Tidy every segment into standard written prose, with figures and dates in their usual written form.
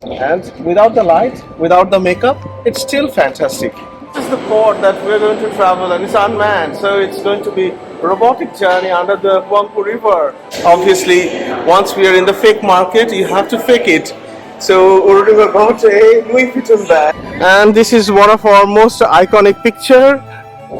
And without the light, without the makeup, it's still fantastic. This is the port that we're going to travel, and it's unmanned, so it's going to be robotic journey under the Huangpu River. Obviously, once we are in the fake market, you have to fake it. So we've got a Louis Vuitton bag, and this is one of our most iconic picture.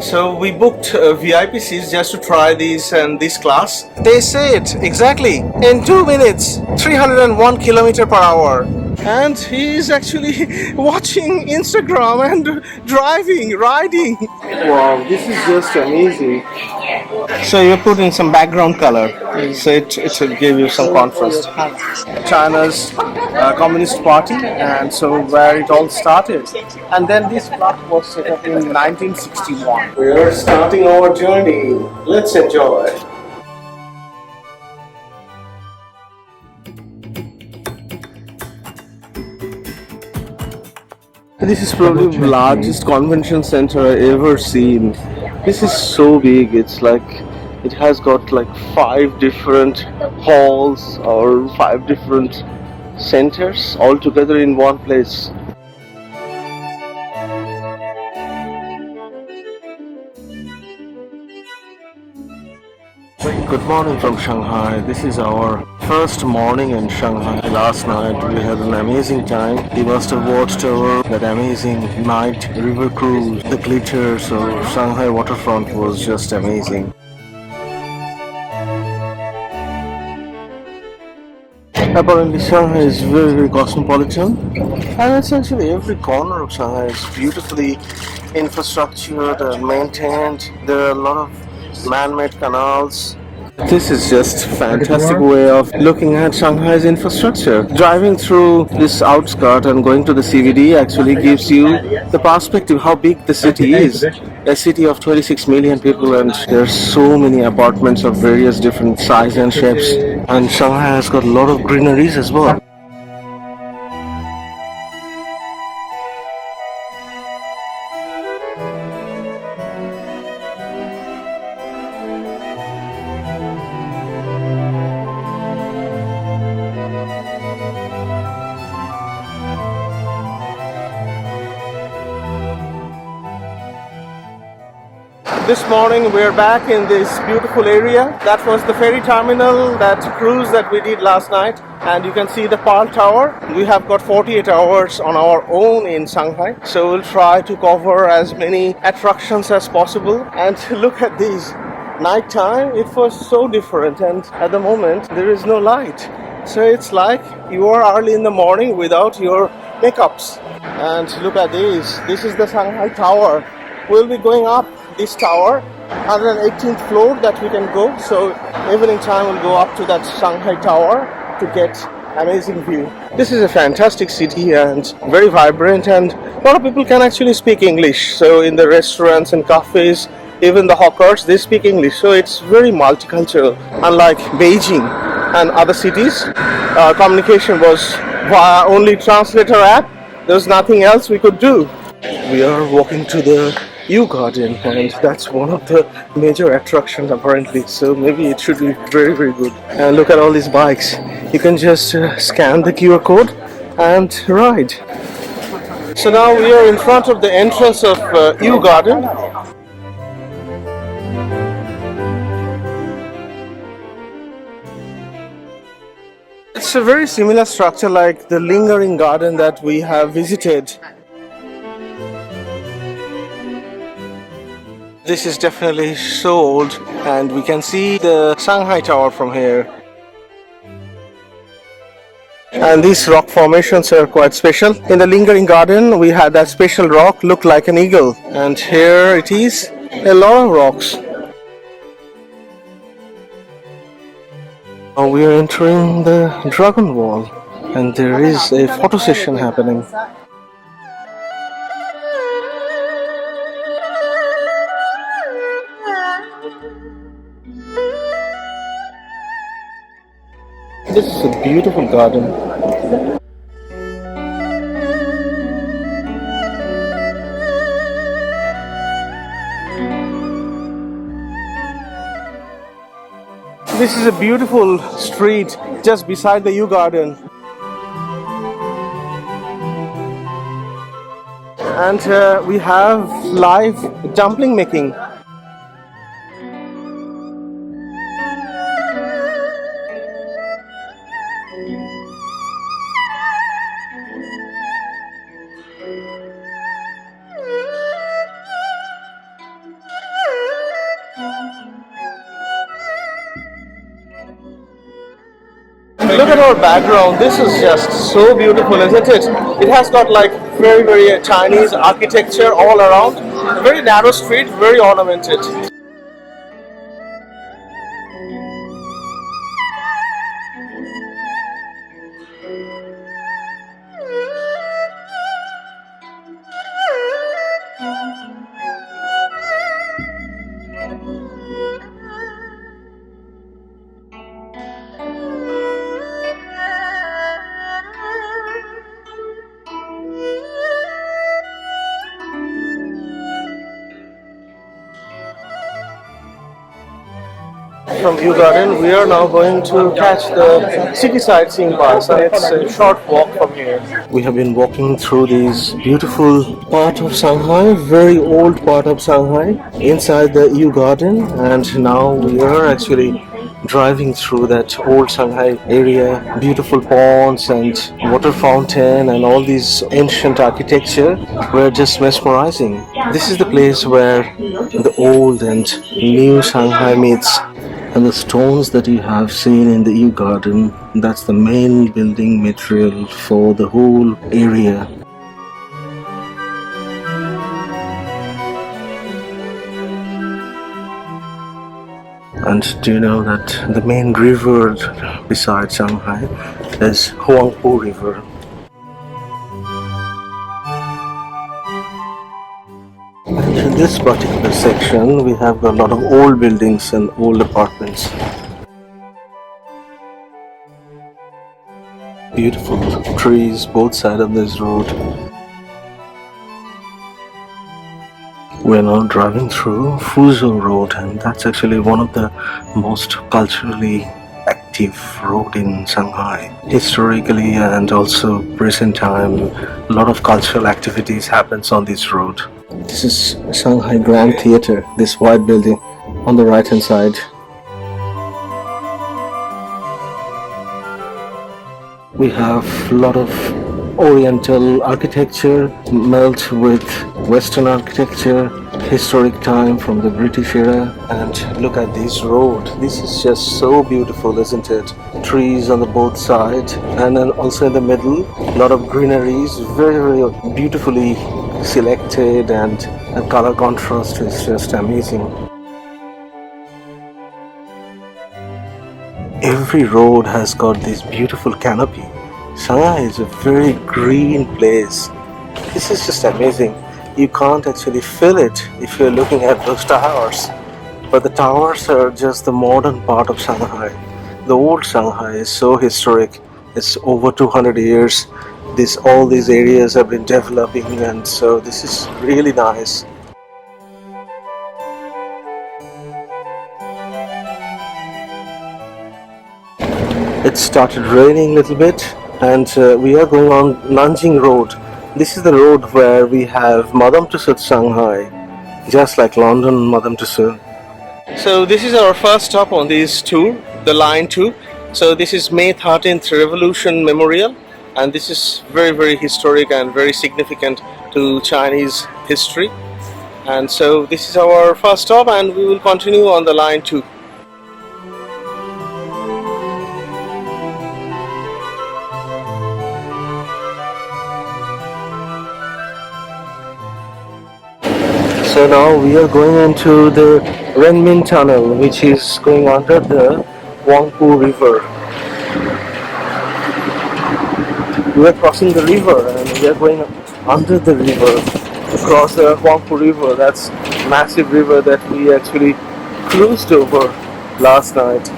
So we booked VIP seats just to try these and this class. They say it exactly in 2 minutes, 301 kilometer per hour. And he is actually watching Instagram and driving, riding. Wow, this is just amazing. So you put in some background color, so it will give you some contrast. China's Communist Party, and so where it all started. And then this club was set up in 1961. We are starting our journey. Let's enjoy. This is probably the largest convention center I ever seen. This is so big. It's like it has got like 5 different halls or 5 different centers all together in one place. Good morning from Shanghai. This is our first morning in Shanghai. Last night we had an amazing time. You must have watched that amazing night river cruise. The glitters of Shanghai waterfront was just amazing. Apparently Shanghai is very, very cosmopolitan, and essentially every corner of Shanghai is beautifully infrastructured and maintained. There are a lot of man-made canals. This is just fantastic way of looking at Shanghai's infrastructure. Driving through this outskirt and going to the CBD actually gives you the perspective how big the city is. A city of 26 million people, and there's so many apartments of various different sizes and shapes. And Shanghai has got a lot of greeneries as well. This morning we're back in this beautiful area. That was the ferry terminal, that cruise that we did last night. And you can see the Pearl Tower. We have got 48 hours on our own in Shanghai. So we'll try to cover as many attractions as possible. And look at this. Nighttime, it was so different. And at the moment, there is no light. So it's like you are early in the morning without your makeups. And look at this. This is the Shanghai Tower. We'll be going up this tower, 118th floor that we can go. So evening time we'll go up to that Shanghai Tower to get amazing view. This is a fantastic city and very vibrant, and a lot of people can actually speak English. So in the restaurants and cafes, even the hawkers, they speak English. So it's very multicultural. Unlike Beijing and other cities, communication was via only translator app. There's nothing else we could do. We are walking to the Yuyuan Garden, and that's one of the major attractions apparently, so maybe it should be very, very good. And look at all these bikes. You can just scan the QR code and ride. So now we are in front of the entrance of Yuyuan Garden. It's a very similar structure like the lingering garden that we have visited. This is definitely so old, and we can see the Shanghai Tower from here. And these rock formations are quite special. In the lingering garden, we had that special rock look like an eagle, and here it is, a lot of rocks. Now we are entering the Dragon Wall, and there is a photo session happening. This is a beautiful garden. This is a beautiful street just beside the Yuyuan Garden. and we have live dumpling making. Look at our background. This is just so beautiful, isn't it? It has got like very Chinese architecture all around. A very narrow street, very ornamented. From Yuyuan Garden, we are now going to catch the city sightseeing bus, and it's a short walk from here. We have been walking through this beautiful part of Shanghai, very old part of Shanghai, inside the Yuyuan Garden, and now we are actually driving through that old Shanghai area, beautiful ponds and water fountain and all these ancient architecture were just mesmerizing. This is the place where the old and new Shanghai meets. And the stones that you have seen in the Yuyuan Garden, that's the main building material for the whole area. And do you know that the main river beside Shanghai is Huangpu River? In this particular section, we have got a lot of old buildings and old apartments. Beautiful trees both sides of this road. We're now driving through Fuzhou Road, and that's actually one of the most culturally active road in Shanghai. Historically and also present time, a lot of cultural activities happens on this road. This is Shanghai Grand Theatre, this white building on the right hand side. We have a lot of Oriental architecture melt with Western architecture, historic time from the British era. And look at this road. This is just so beautiful, isn't it? Trees on the both sides, and then also in the middle, a lot of greeneries, very beautifully selected, and the color contrast is just amazing. Every road has got this beautiful canopy. Shanghai is a very green place. This is just amazing. You can't actually feel it if you're looking at those towers. But the towers are just the modern part of Shanghai. The old Shanghai is so historic. It's over 200 years. All these areas have been developing, and so this is really nice. It started raining a little bit, and we are going on Nanjing Road. This is the road where we have Madame Tussauds Shanghai, just like London Madame Tussauds. So this is our first stop on this tour, the Line 2. So this is May 13th Revolution Memorial, and this is very historic and very significant to Chinese history. And so this is our first stop, and we will continue on the Line 2. So now we are going into the Renmin Tunnel, which is going under the Huangpu River. We are crossing the river, and we are going under the river, across the Huangpu River. That's a massive river that we actually cruised over last night.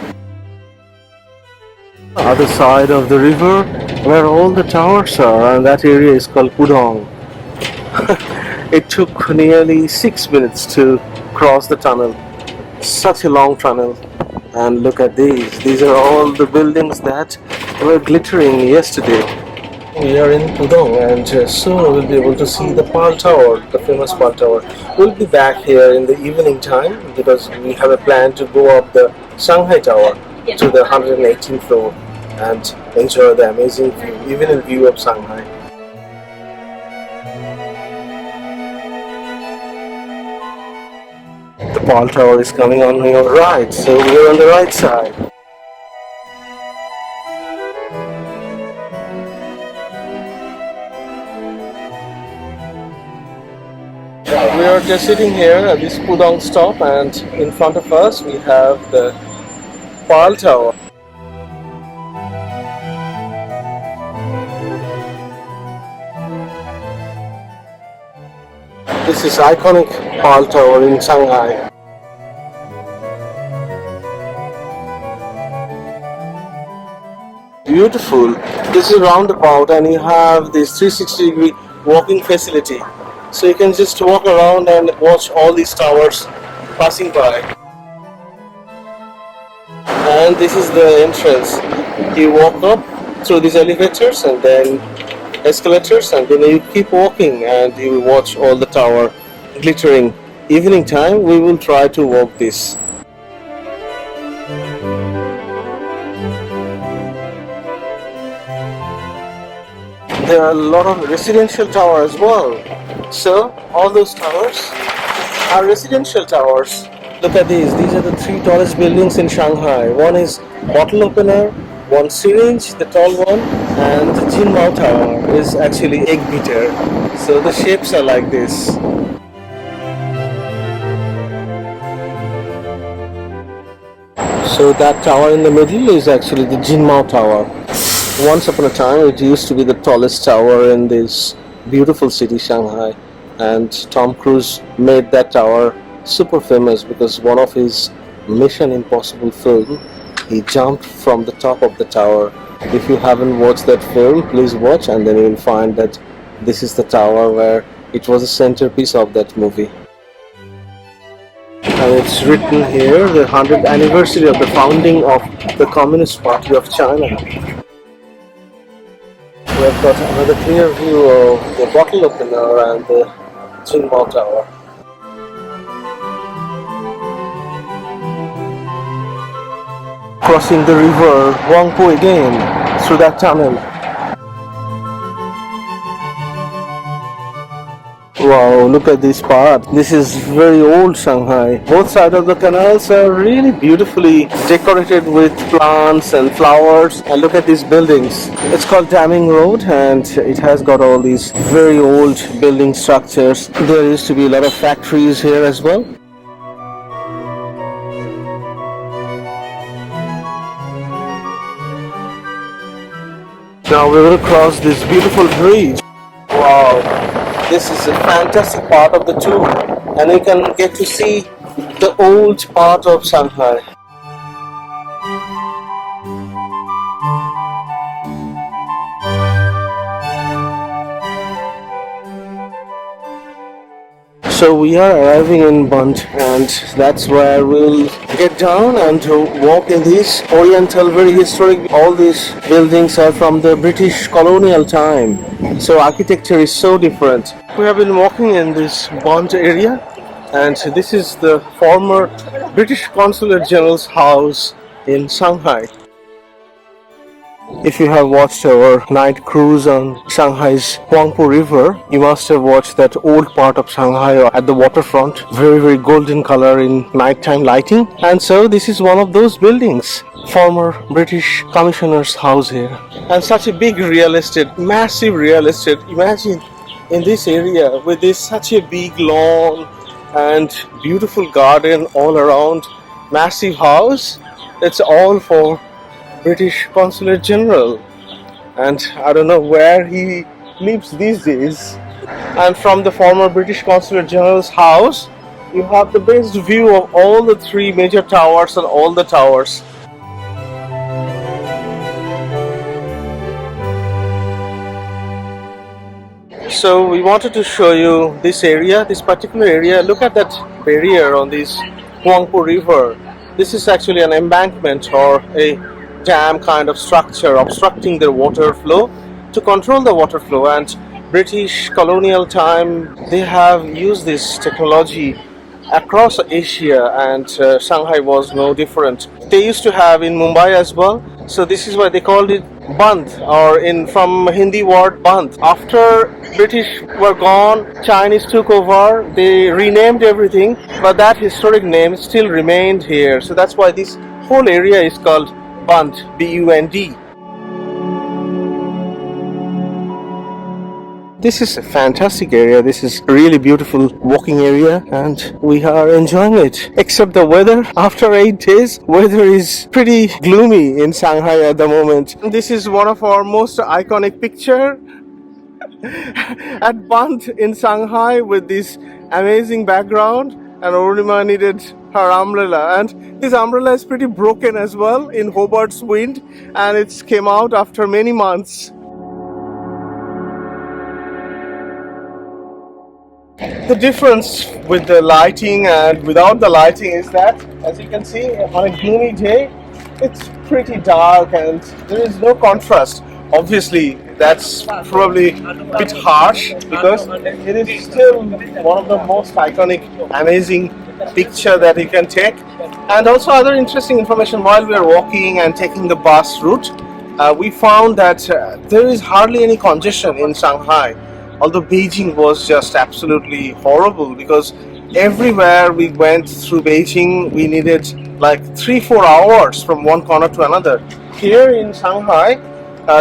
The other side of the river, where all the towers are, and that area is called Pudong. It took nearly 6 minutes to cross the tunnel. Such a long tunnel. And look at these. These are all the buildings that were glittering yesterday. We are in Pudong, and soon we'll be able to see the Pearl Tower, the famous Pearl Tower. We'll be back here in the evening time because we have a plan to go up the Shanghai Tower to the 118th floor and enjoy the amazing view, evening view of Shanghai. The Pearl Tower is coming on your right, so we're on the right side. We are just sitting here at this Pudong stop, and in front of us we have the Pearl Tower. This is iconic Pearl Tower in Shanghai. Beautiful. This is a roundabout, and you have this 360-degree walking facility. So you can just walk around and watch all these towers passing by. And this is the entrance. You walk up through these elevators and then escalators, and then you keep walking and you will watch all the tower glittering. Evening time we will try to walk this. There are a lot of residential towers as well. So all those towers are residential towers. Look at these. These are the three tallest buildings in Shanghai. One is bottle opener, one syringe, the tall one, and the Jinmao Tower is actually egg beater. So the shapes are like this. So that tower in the middle is actually the Jinmao Tower. Once upon a time it used to be the tallest tower in this beautiful city Shanghai, and Tom Cruise made that tower super famous because one of his Mission Impossible film, he jumped from the top of the tower. If you haven't watched that film, please watch, and then you will find that this is the tower where it was the centerpiece of that movie. And it's written here, the 100th anniversary of the founding of the Communist Party of China. We have got another clear view of the bottle opener and the Jinmao Tower. Crossing the river Huangpu again through that tunnel. Wow, look at this part. This is very old Shanghai. Both sides of the canals are really beautifully decorated with plants and flowers. And look at these buildings. It's called Damming Road, and it has got all these very old building structures. There used to be a lot of factories here as well. Now we're going to cross this beautiful bridge. Wow. This is a fantastic part of the tour, and you can get to see the old part of Shanghai. So we are arriving in Bund, and that's where we'll get down and walk in this Oriental, very historic. All these buildings are from the British colonial time, so architecture is so different. We have been walking in this Bund area, and this is the former British Consulate General's house in Shanghai. If you have watched our night cruise on Shanghai's Huangpu River, you must have watched that old part of Shanghai at the waterfront, very golden color in nighttime lighting. And so this is one of those buildings, former British Commissioner's house here. And such a big real estate, massive real estate. Imagine in this area with this such a big lawn and beautiful garden all around, massive house. It's all for British Consulate General, and I don't know where he lives these days. And from the former British Consulate General's house, you have the best view of all the three major towers and all the towers. So we wanted to show you this area, this particular area. Look at that barrier on this Huangpu River. This is actually an embankment or a dam kind of structure obstructing the water flow, to control the water flow. And British colonial time, they have used this technology across Asia, and Shanghai was no different. They used to have in Mumbai as well, so this is why they called it Bund, or in from Hindi word Bund. After British were gone, Chinese took over, they renamed everything, but that historic name still remained here. So that's why this whole area is called Bund, B-U-N-D. This is a fantastic area. This is a really beautiful walking area and we are enjoying it. Except the weather. After 8 days, weather is pretty gloomy in Shanghai at the moment. This is one of our most iconic picture at Bund in Shanghai with this amazing background, and Orima needed her umbrella, and this umbrella is pretty broken as well in Hobart's wind, and it came out after many months. The difference with the lighting and without the lighting is that, as you can see, on a gloomy day, it's pretty dark and there is no contrast. Obviously, that's probably a bit harsh because it is still one of the most iconic, amazing picture that you can take. And also other interesting information while we are walking and taking the bus route, we found that there is hardly any congestion in Shanghai. Although Beijing was just absolutely horrible because everywhere we went through Beijing, we needed like 3-4 hours from one corner to another. Here in Shanghai,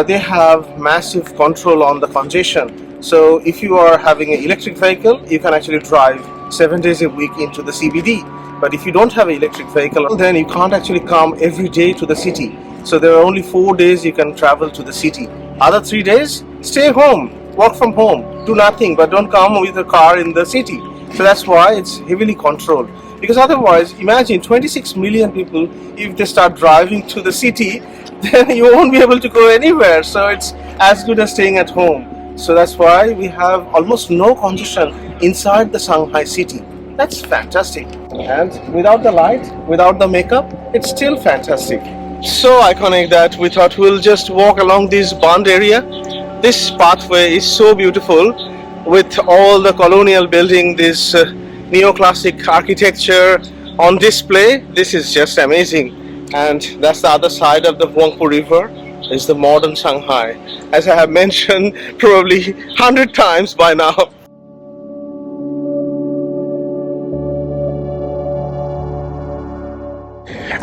they have massive control on the congestion. So if you are having an electric vehicle, you can actually drive 7 days a week into the CBD. But if you don't have an electric vehicle, then you can't actually come every day to the city. So there are only 4 days you can travel to the city. Other 3 days, stay home. Work from home, do nothing, but don't come with a car in the city. So that's why it's heavily controlled. Because otherwise, imagine 26 million people, if they start driving to the city, then you won't be able to go anywhere. So it's as good as staying at home. So that's why we have almost no congestion inside the Shanghai city. That's fantastic. And without the light, without the makeup, it's still fantastic. So iconic that we thought we'll just walk along this Bund area. This pathway is so beautiful with all the colonial building, this neoclassic architecture on display. This is just amazing. And that's the other side of the Huangpu River is the modern Shanghai. As I have mentioned probably 100 times by now.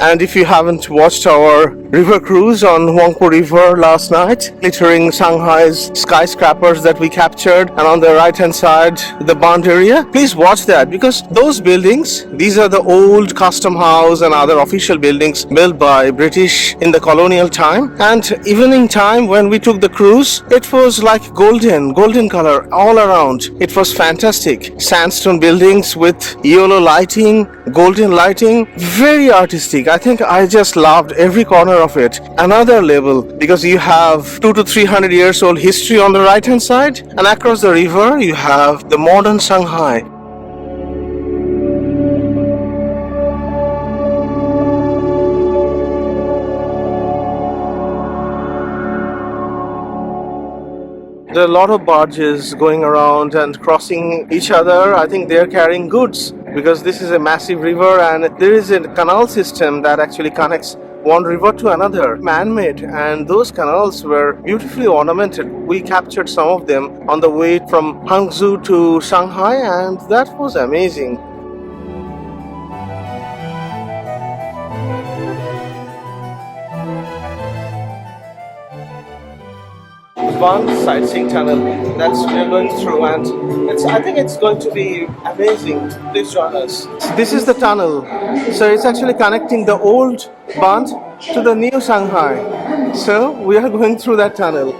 And if you haven't watched our river cruise on Huangpu River last night, glittering Shanghai's skyscrapers that we captured, and on the right hand side the Bund area, please watch that, because those buildings, these are the old custom house and other official buildings built by British in the colonial time. And evening time when we took the cruise, it was like golden color all around. It was fantastic. Sandstone buildings with yellow lighting, golden lighting, very artistic. I think I just loved every corner of it. Another level, because you have 200 to 300 years old history on the right hand side, and across the river you have the modern Shanghai. There are a lot of barges going around and crossing each other. I think they're carrying goods because this is a massive river, and there is a canal system that actually connects one river to another, man-made, and those canals were beautifully ornamented. We captured some of them on the way from Hangzhou to Shanghai, and that was amazing. Bund sightseeing tunnel that's we're going through, and I think it's going to be amazing. Please join us. This is the tunnel, so it's actually connecting the old Bund to the new Shanghai. So we are going through that tunnel.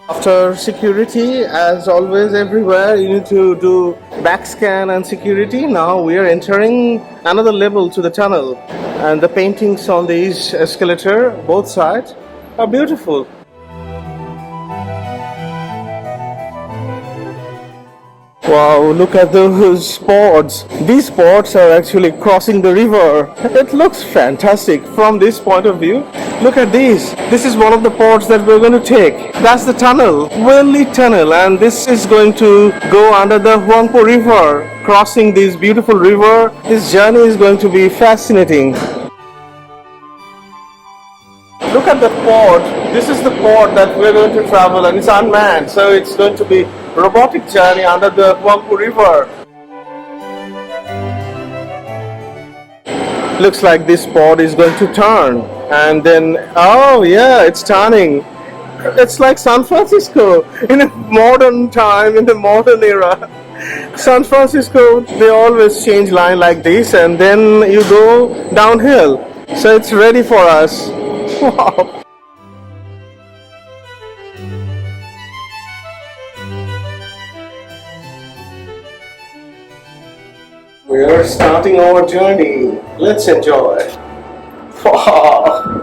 After security, as always everywhere, you need to do back scan and security. Now we are entering another level to the tunnel, and the paintings on these escalator, both sides, are beautiful. Wow, look at those pods. These pods are actually crossing the river. It looks fantastic from this point of view. Look at these. This is one of the pods that we're going to take. That's the tunnel, well-lit tunnel, and this is going to go under the Huangpu River, crossing this beautiful river. This journey is going to be fascinating. Look at that pod. This is the pod that we're going to travel, and it's unmanned, so it's going to be robotic journey under the Huangpu River. Looks like this pod is going to turn, and then oh yeah, it's turning. It's like San Francisco in a modern time, in the modern era. San Francisco, they always change line like this, and then you go downhill. So it's ready for us. Wow. We are starting our journey. Let's enjoy. Wow.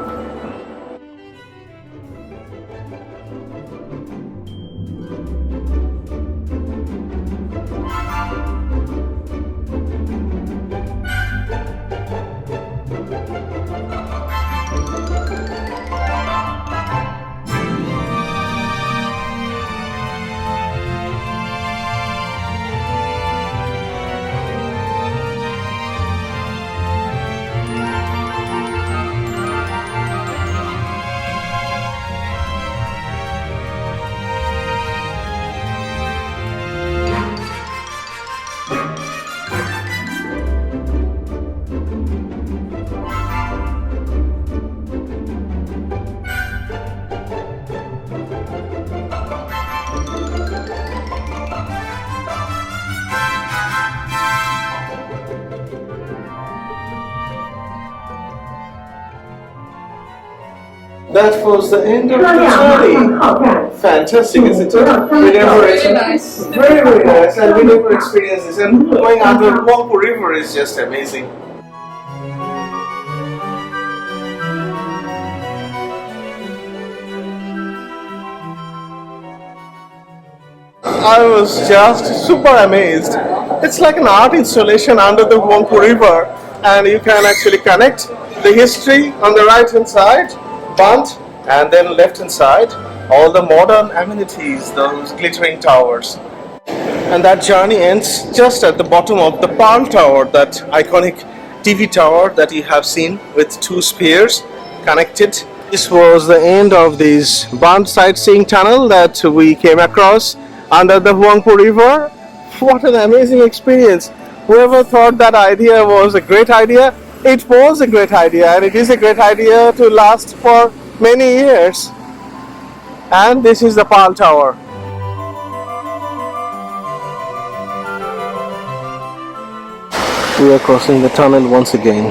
That was the end of the journey. Fantastic, isn't it? We never Very nice. Very, very nice, and we never experienced this. And going under Huangpu River is just amazing. I was just super amazed. It's like an art installation under the Huangpu River, and you can actually connect the history on the right hand side, Bund, and then left hand side, all the modern amenities, those glittering towers. And that journey ends just at the bottom of the Pearl Tower, that iconic TV tower that you have seen with two spears connected. This was the end of this Bund sightseeing tunnel that we came across under the Huangpu River. What an amazing experience. Whoever thought that idea was a great idea, it was a great idea, and it is a great idea to last for many years. And this is the Pearl Tower. We are crossing the tunnel once again.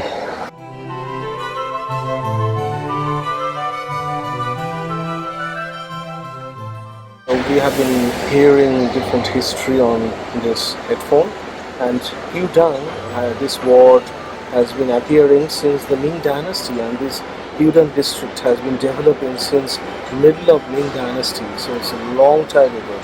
We have been hearing different history on this headphone, and Pudong, this word has been appearing since the Ming Dynasty, and this Pudong district has been developing since middle of Ming Dynasty, so it's a long time ago.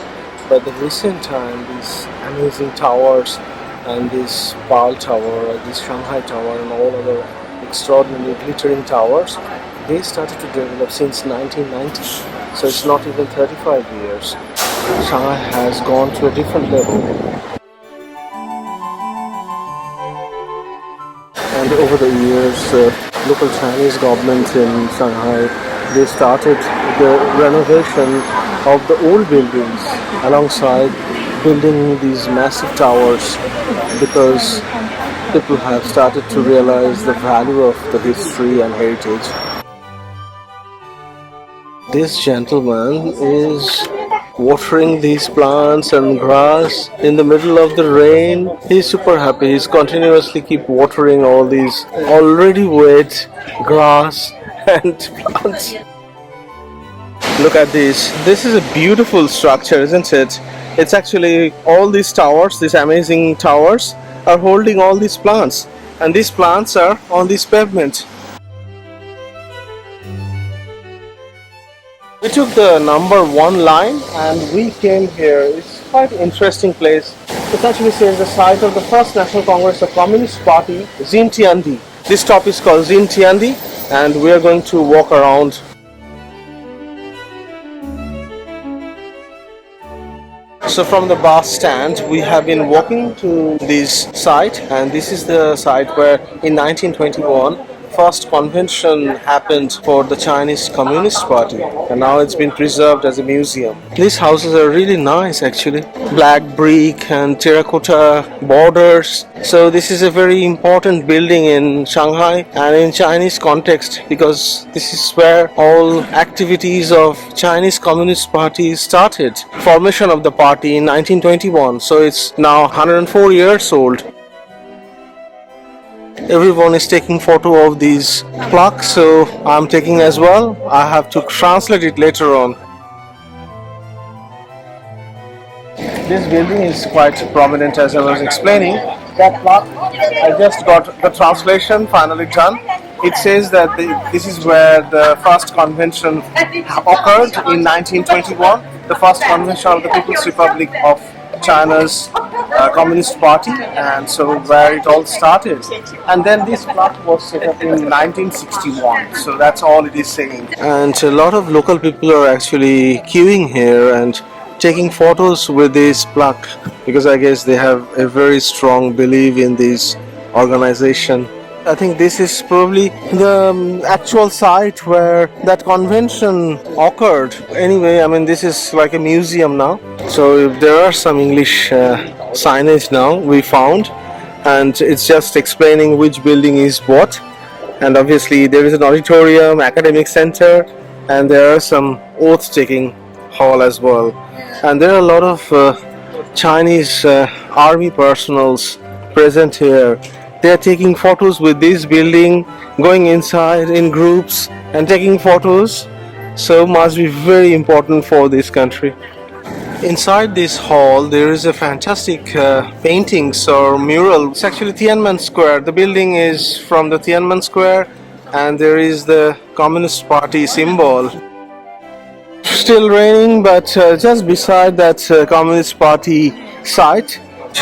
But the recent time, these amazing towers and this Pearl Tower, this Shanghai Tower, and all other extraordinary glittering towers, they started to develop since 1990. So it's not even 35 years. Shanghai has gone to a different level. And over the years, local Chinese government in Shanghai, they started the renovation of the old buildings alongside building these massive towers, because people have started to realize the value of the history and heritage. This gentleman is watering these plants and grass in the middle of the rain. He's super happy. He's continuously keep watering all these already wet grass and plants. Look at this. This is a beautiful structure, isn't it? It's actually all these towers, these amazing towers, are holding all these plants, and these plants are on this pavement. We took the number 1 line and we came here. It's quite an interesting place. It actually says the site of the first National Congress of Communist Party, Xintiandi. This stop is called Xintiandi, and we are going to walk around. So from the bus stand, we have been walking to this site, and this is the site where in 1921 first convention happened for the Chinese Communist Party, and now it's been preserved as a museum. These houses are really nice actually. Black brick and terracotta borders. So this is a very important building in Shanghai and in Chinese context, because this is where all activities of Chinese Communist Party started. Formation of the party in 1921, so it's now 104 years old. Everyone is taking photo of these plaques, so I'm taking as well. I have to translate it later on. This building is quite prominent, as I was explaining. That plaque, I just got the translation finally done. It says that this is where the first convention occurred in 1921, the first convention of the People's Republic of China's Communist Party, and so where it all started. And then this plaque was set up in 1961, so that's all it is saying. And a lot of local people are actually queuing here and taking photos with this plaque, because I guess they have a very strong belief in this organization. I think this is probably the actual site where that convention occurred. Anyway, I mean, this is like a museum now. So there are some English signage now we found, and it's just explaining which building is what. And obviously there is an auditorium, academic center, and there are some oath-taking hall as well. And there are a lot of Chinese army personals present here. They are taking photos with this building, going inside in groups and taking photos. So must be very important for this country. Inside this hall there is a fantastic paintings or mural. It's actually Tiananmen Square. The building is from the Tiananmen Square, and there is the Communist Party symbol. Still raining, but just beside that Communist Party site,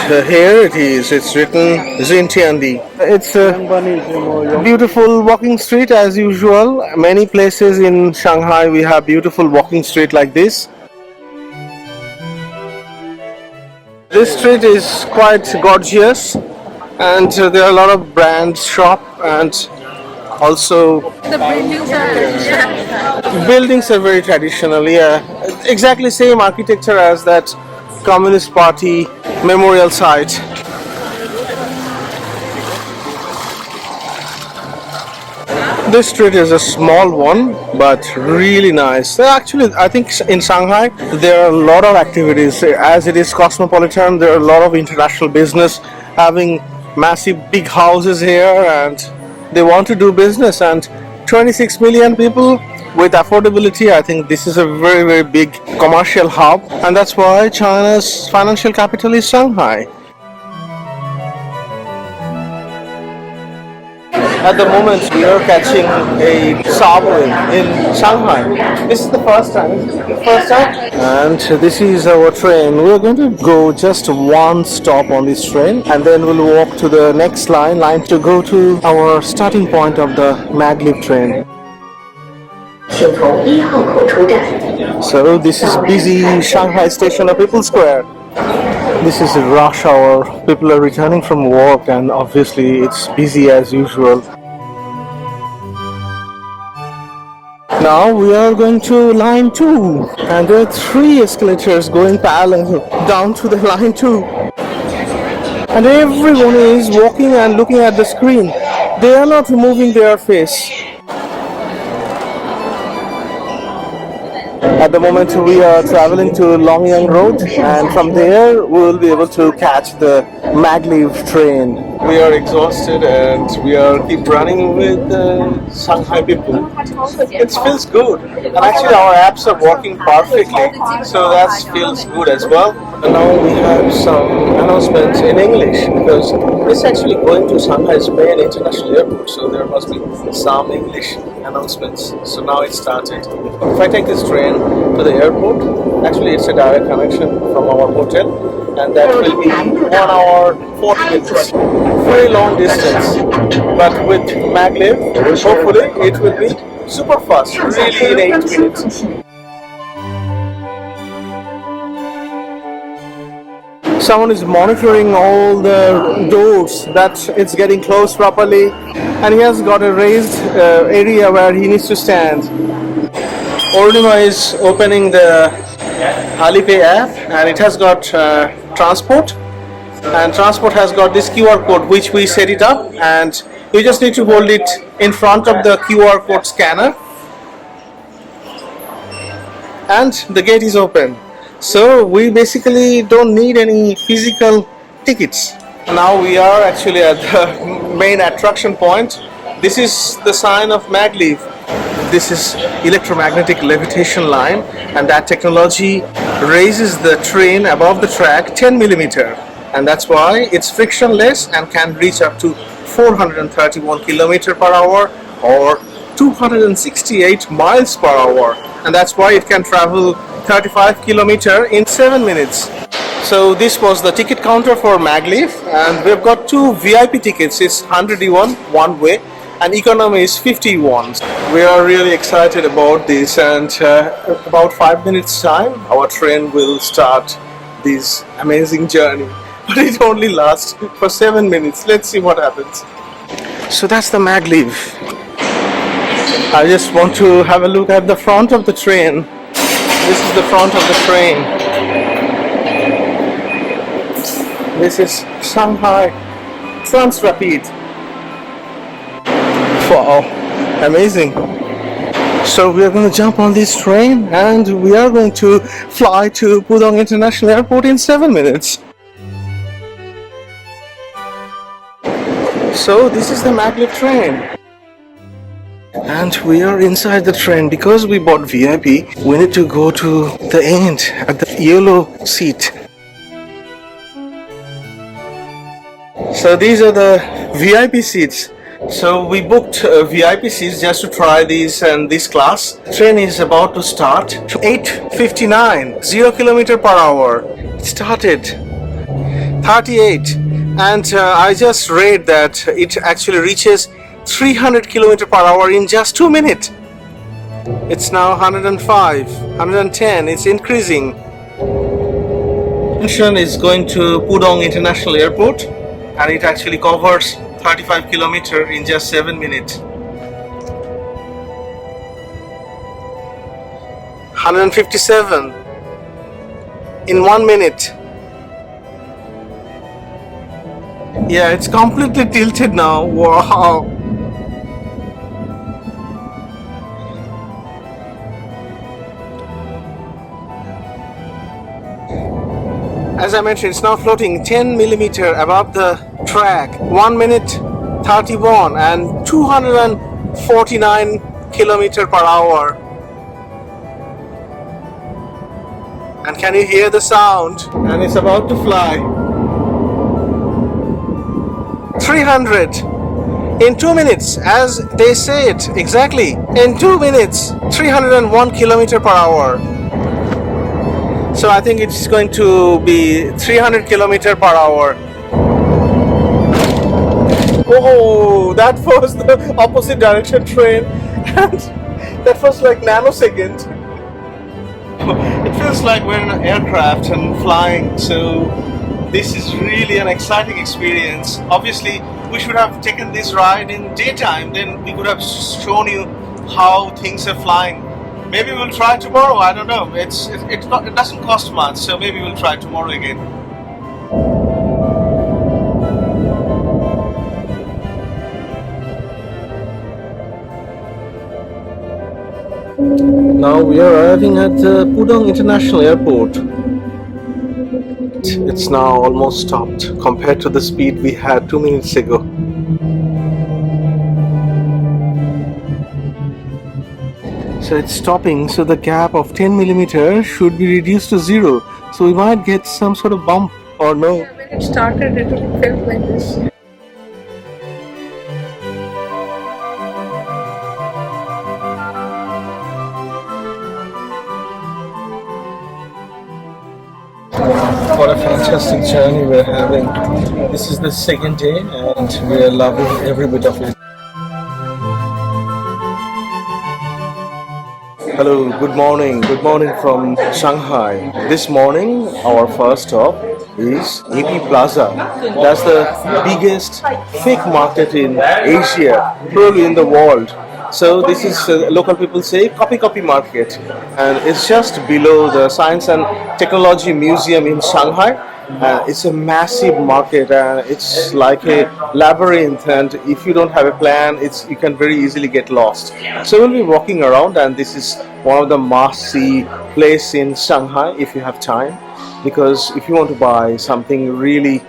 here it is, it's written Xintiandi. It's a beautiful walking street as usual. Many places in Shanghai we have beautiful walking street like this. This street is quite gorgeous, and there are a lot of brand shop, and also the buildings are very traditional. Yeah, exactly same architecture as that Communist Party memorial site. This street is a small one, but really nice. Actually, I think in Shanghai there are a lot of activities. As it is cosmopolitan, there are a lot of international business having massive big houses here, and they want to do business. And 26 million people with affordability, I think this is a very, very big commercial hub, and that's why China's financial capital is Shanghai. At the moment we are catching a subway in Shanghai. This is the first time. And this is our train. We are going to go just one stop on this train, and then we'll walk to the next line to go to our starting point of the Maglev train. So this is busy Shanghai station of People's Square. This is rush hour. People are returning from work, and obviously it's busy as usual. Now we are going to line 2, and there are 3 escalators going parallel down to the line 2. And everyone is walking and looking at the screen. They are not moving their face. At the moment we are traveling to Longyang Road, and from there we will be able to catch the Maglev train. We are exhausted and we are keep running with Shanghai people. It feels good, and actually our apps are working perfectly, so that feels good as well. And now we have some announcements in English, because it's actually going to Shanghai's main international airport, so there must be some English announcements. So now it started. If I take this train to the airport, actually it's a direct connection from our hotel, and that will be 1 hour 40 minutes. Very long distance, but with Maglev, hopefully it will be super fast, really in 8 minutes. Someone is monitoring all the doors that it's getting closed properly, and he has got a raised area where he needs to stand. Ornima is opening the Alipay app, and it has got transport, and transport has got this QR code which we set it up, and you just need to hold it in front of the QR code scanner and the gate is open. So we basically don't need any physical tickets. Now we are actually at the main attraction point. This is the sign of Maglev. This is electromagnetic levitation line, and that technology raises the train above the track 10 millimeter, and that's why it's frictionless and can reach up to 431 kilometer per hour or 268 miles per hour, and that's why it can travel 35 kilometer in 7 minutes. So this was the ticket counter for Maglev, and we've got two VIP tickets. It's 100 yuan one way and economy is 50 yuan. We are really excited about this, and about 5 minutes time our train will start this amazing journey, but it only lasts for 7 minutes. Let's see what happens. So that's the Maglev. I just want to have a look at the front of the train. This is the front of the train. This is Shanghai Transrapid. Wow, amazing. So we are going to jump on this train and we are going to fly to Pudong International Airport in 7 minutes. So this is the Maglev train. And we are inside the train. Because we bought VIP, we need to go to the end at the yellow seat. So these are the VIP seats. So we booked VIP seats just to try these and this class. The train is about to start. 8:59, 0 kilometer per hour. It started 38, and I just read that it actually reaches 300 kilometer per hour in just 2 minutes. It's now 105, 110. It's increasing. Attention is going to Pudong International Airport, and it actually covers 35 kilometer in just 7 minutes. 157 in 1 minute. Yeah, it's completely tilted now. Wow. As I mentioned, it's now floating 10 millimeter above the track. 1 minute 31 and 249 kilometer per hour. And can you hear the sound? And it's about to fly. 300 in 2 minutes, as they say it exactly. In 2 minutes, 301 kilometer per hour. So I think it's going to be 300 kilometer per hour. Oh, that was the opposite direction train, and that was like nanosecond. It feels like we're in an aircraft and flying, so this is really an exciting experience. Obviously, we should have taken this ride in daytime, then we could have shown you how things are flying. Maybe we'll try tomorrow, I don't know. It doesn't cost much, so maybe we'll try tomorrow again. Now we are arriving at the Pudong International Airport. It's now almost stopped compared to the speed we had 2 minutes ago. So it's stopping, so the gap of 10 millimeter should be reduced to 0. So we might get some sort of bump or no. Yeah, when it started, it felt like this. What a fantastic journey we're having. This is the second day and we're loving every bit of it. Hello, good morning. Good morning from Shanghai. This morning, our first stop is AP Plaza. That's the biggest fake market in Asia, probably in the world. So this is local people say copy market, and it's just below the Science and Technology Museum in Shanghai. It's a massive market and it's like a labyrinth, and if you don't have a plan you can very easily get lost. So we'll be walking around, and this is one of the must-see place in Shanghai if you have time, because if you want to buy something really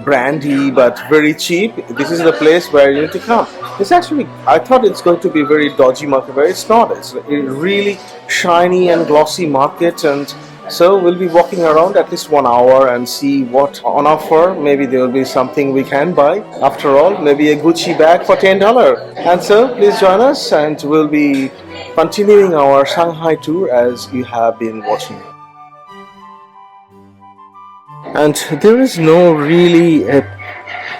brandy but very cheap, this is the place where you need to come. It's actually, I thought it's going to be a very dodgy market, but it's not. It's a really shiny and glossy market, and so we'll be walking around at least 1 hour and see what on offer. Maybe there will be something we can buy. After all, maybe a Gucci bag for $10. And so please join us, and we'll be continuing our Shanghai tour as you have been watching. And there is no really a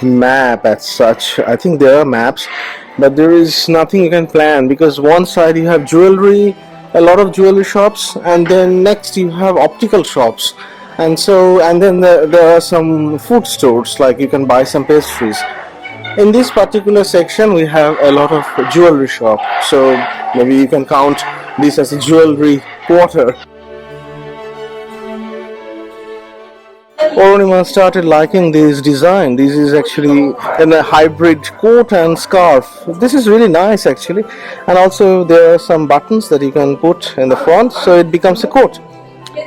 map as such. I think there are maps, but there is nothing you can plan, because one side you have jewelry, a lot of jewelry shops, and then next you have optical shops, and then there are some food stores, like you can buy some pastries. In this particular section we have a lot of jewelry shop, so maybe you can count this as a jewelry quarter. Ornima started liking this design. This is actually in a hybrid coat and scarf. This is really nice actually, and also there are some buttons that you can put in the front, so it becomes a coat.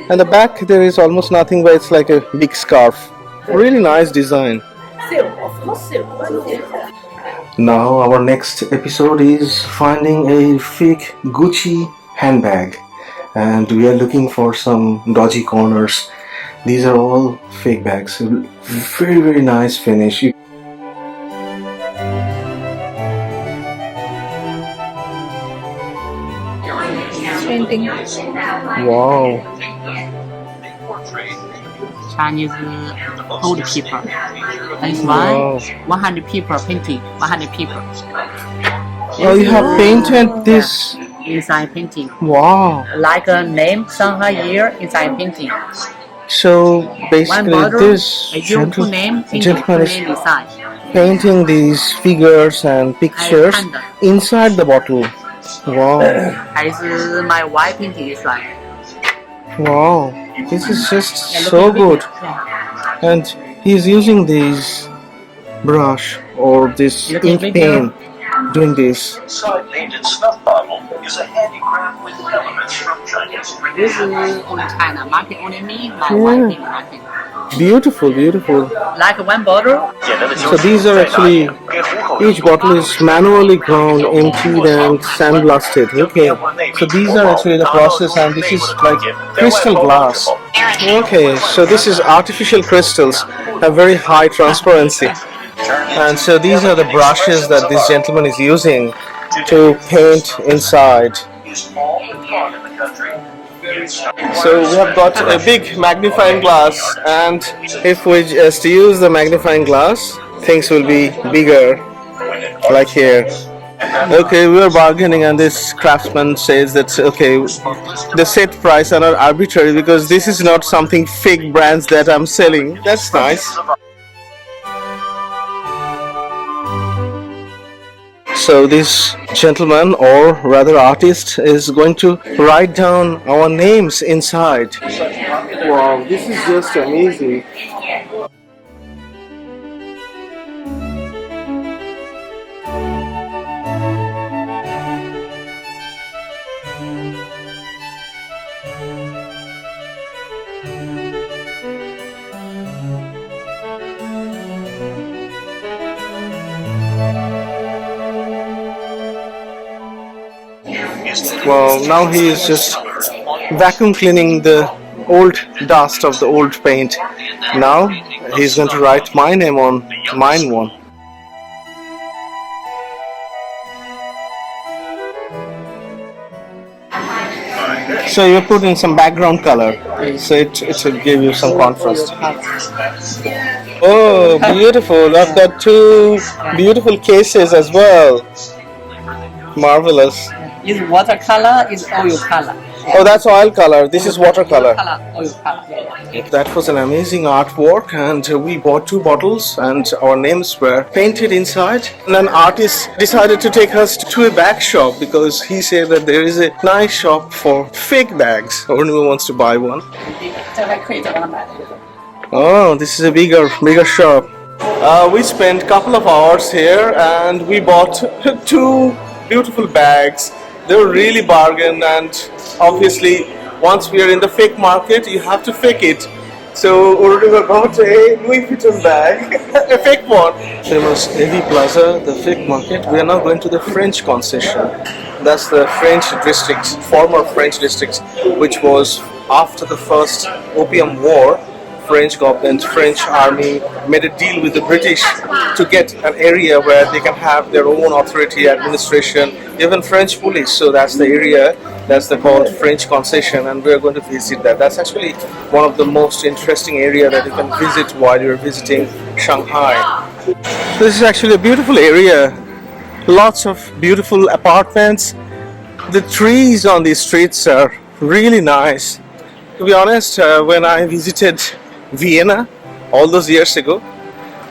And the back there is almost nothing, but it's like a big scarf. Really nice design. Now our next episode is finding a fake Gucci handbag, and we are looking for some dodgy corners. These are all fake bags. Very nice finish. Painting. Wow. Chinese old people. This one, 100 people painting, 100 people. Oh, you have painted this? Inside painting. Wow. Like a name, Shanghai year, inside painting. So basically One bottle, this a gentleman is inside. painting these figures and pictures inside the bottle. Wow. Is my wife painting inside. Wow. This is just so good. And he's using this brush or this ink pen doing this. Side painted snuff bottle is a handicraft with elements from Chinese. This is only China market, only me, my wife in market. Beautiful. Like one bottle. So these are actually, each bottle is manually ground, emptied and sandblasted. Okay, so these are actually the process, and this is like crystal glass. Okay, so this is artificial crystals, have very high transparency. And so these are the brushes that this gentleman is using to paint inside. So we have got a big magnifying glass, and if we just use the magnifying glass, things will be bigger, like here. Okay, we are bargaining, and this craftsman says that okay, the set price are not arbitrary, because this is not something fake brands that I'm selling. That's nice. So this gentleman, or rather artist, is going to write down our names inside. Wow, this is just amazing. Well, now he is just vacuum cleaning the old dust of the old paint. Now he's going to write my name on mine one. So you put in some background color, so it will give you some contrast. Oh, beautiful! I've got two beautiful cases as well. Marvelous. Is watercolor, is oil color. Oh, that's oil color. This is watercolor. Oil color. Yeah. That was an amazing artwork, and we bought 2 bottles, and our names were painted inside. And an artist decided to take us to a bag shop because he said that there is a nice shop for fake bags. Anyone wants to buy one. 这还可以再帮他买。 Oh, this is a bigger shop. We spent a couple of hours here, and we bought 2 beautiful bags. They were really bargain, and obviously once we are in the fake market, you have to fake it. So Oriental got a Louis Vuitton bag, a fake one. Famous AV Plaza, the fake market. We are now going to the French Concession. That's the French district, former French district, which was after the first Opium War. French government, French army made a deal with the British to get an area where they can have their own authority, administration, even French police. So that's the area, that's the called French Concession, and we're going to visit that. That's actually one of the most interesting area that you can visit while you're visiting Shanghai. This is actually a beautiful area. Lots of beautiful apartments. The trees on these streets are really nice. To be honest, when I visited Vienna all those years ago,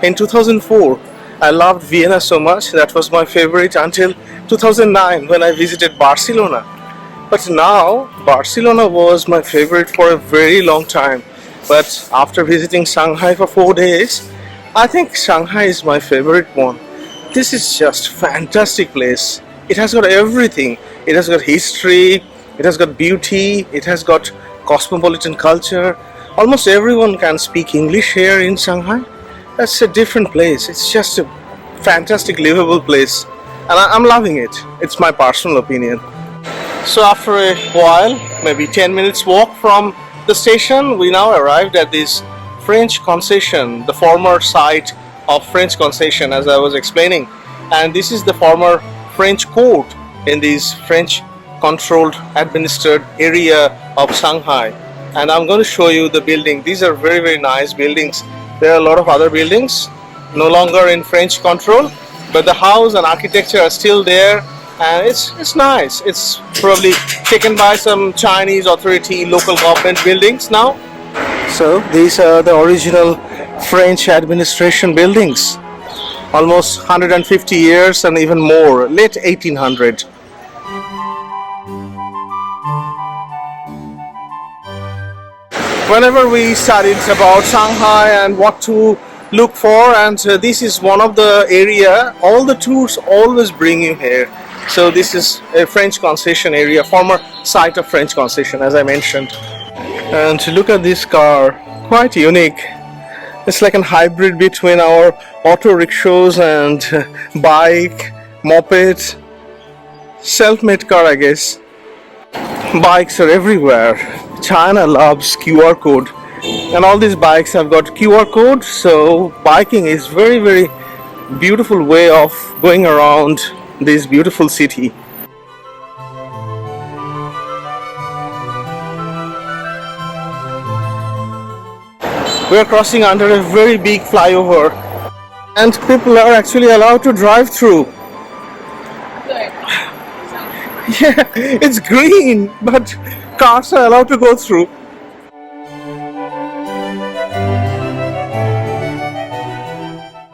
in 2004, I loved Vienna so much. That was my favorite until 2009 when I visited Barcelona. But now Barcelona was my favorite for a very long time. But after visiting Shanghai for 4 days, I think Shanghai is my favorite one. This is just fantastic place. It has got everything. It has got history, it has got beauty, it has got cosmopolitan culture. Almost everyone can speak English here in Shanghai. That's a different place. It's just a fantastic livable place, and I'm loving it. It's my personal opinion. So after a while, maybe 10 minutes walk from the station, we now arrived at this French Concession, the former site of French Concession, as I was explaining. And this is the former French court in this French controlled administered area of Shanghai. And I'm going to show you the building. These are very, very nice buildings. There are a lot of other buildings no longer in French control, but the house and architecture are still there, and it's nice. It's probably taken by some Chinese authority, local government buildings now. So these are the original French administration buildings, almost 150 years and even more, late 1800. Whenever we studied about Shanghai and what to look for, and this is one of the area, all the tours always bring you here. So this is a French Concession area, former site of French Concession, as I mentioned. And look at this car, quite unique. It's like a hybrid between our auto rickshaws and bike, moped, self-made car, I guess. Bikes are everywhere. China loves QR code, and all these bikes have got QR code, so biking is very, very beautiful way of going around this beautiful city. We are crossing under a very big flyover, and people are actually allowed to drive through. Yeah, it's green, but cars are allowed to go through.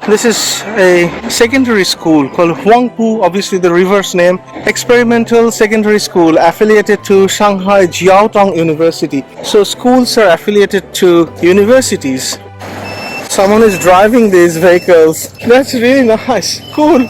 This is a secondary school called Huangpu, obviously the river's name, experimental secondary school affiliated to Shanghai Jiaotong University. So schools are affiliated to universities. Someone is driving these vehicles. That's really nice, cool.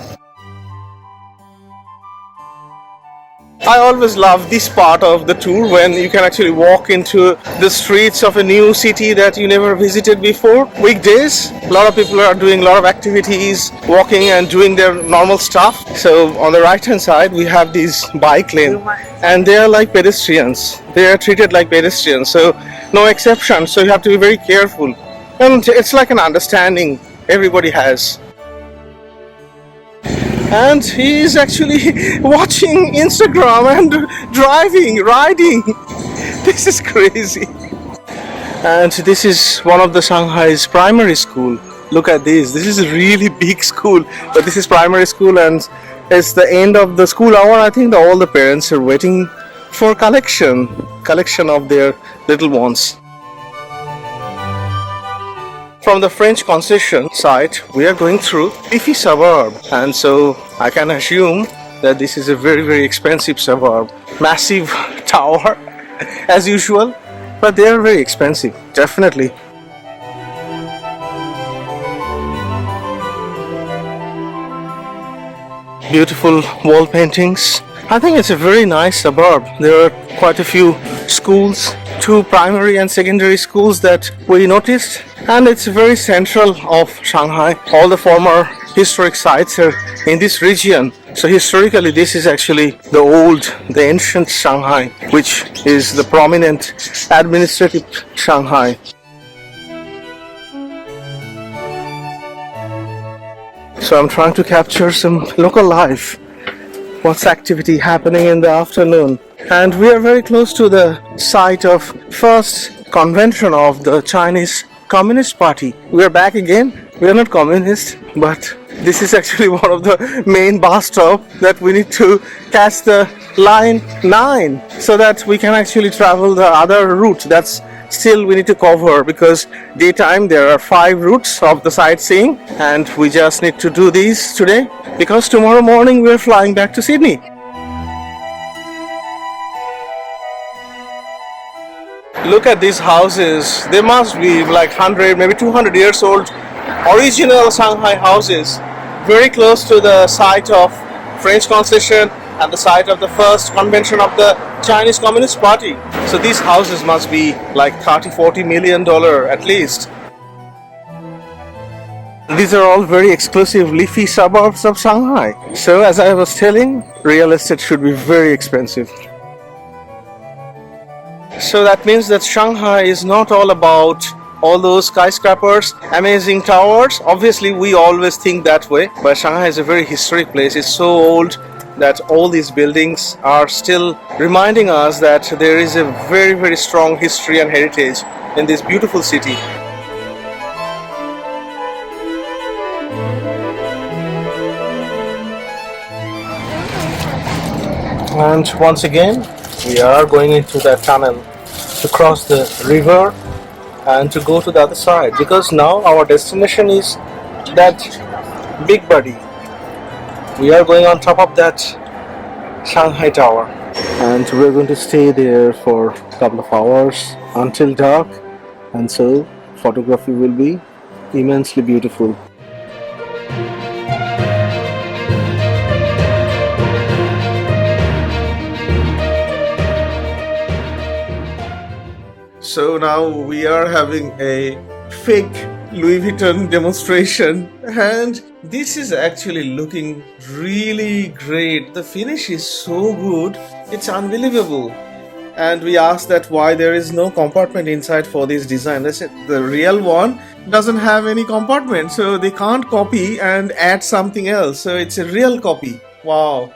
I always love this part of the tour when you can actually walk into the streets of a new city that you never visited before. Weekdays, a lot of people are doing a lot of activities, walking and doing their normal stuff. So on the right hand side we have this bike lane, and they are like pedestrians. They are treated like pedestrians, so no exception. So you have to be very careful, and it's like an understanding everybody has. And he is actually watching Instagram and driving, riding. This is crazy. And this is one of the Shanghai's primary school. Look at this. This is a really big school, but this is primary school, and it's the end of the school hour. I think all the parents are waiting for collection of their little ones. From the French Concession site, we are going through leafy suburb, and so I can assume that this is a very expensive suburb. Massive tower, as usual, but they are very expensive, definitely. Beautiful wall paintings. I think it's a very nice suburb. There are quite a few schools, 2 primary and secondary schools that we noticed, and it's very central of Shanghai. All the former historic sites are in this region. So historically this is actually the ancient Shanghai, which is the prominent administrative Shanghai. So I'm trying to capture some local life. What's activity happening in the afternoon? And we are very close to the site of first convention of the Chinese Communist Party. We are back again. We are not communist, but this is actually one of the main bus stop that we need to catch the line 9 so that we can actually travel the other route. That's still we need to cover, because daytime there are 5 routes of the sightseeing, and we just need to do these today because tomorrow morning we're flying back to Sydney. Look at these houses. They must be like 100, maybe 200 years old. Original Shanghai houses, very close to the site of French Concession and the site of the first convention of the Chinese Communist Party. So these houses must be like $30-40 million at least. These are all very exclusive leafy suburbs of Shanghai. So as I was telling, real estate should be very expensive. So that means that Shanghai is not all about all those skyscrapers, amazing towers. Obviously we always think that way, but Shanghai is a very historic place. It's so old that all these buildings are still reminding us that there is a very strong history and heritage in this beautiful city. And once again we are going into that tunnel to cross the river and to go to the other side, because now our destination is that big buddy. We are going on top of that Shanghai Tower, and we're going to stay there for a couple of hours until dark, and so photography will be immensely beautiful. So now we are having a fake Louis Vuitton demonstration, and this is actually looking really great. The finish is so good, it's unbelievable. And we asked that why there is no compartment inside for this design. They said the real one doesn't have any compartment, so they can't copy and add something else. So it's a real copy. Wow.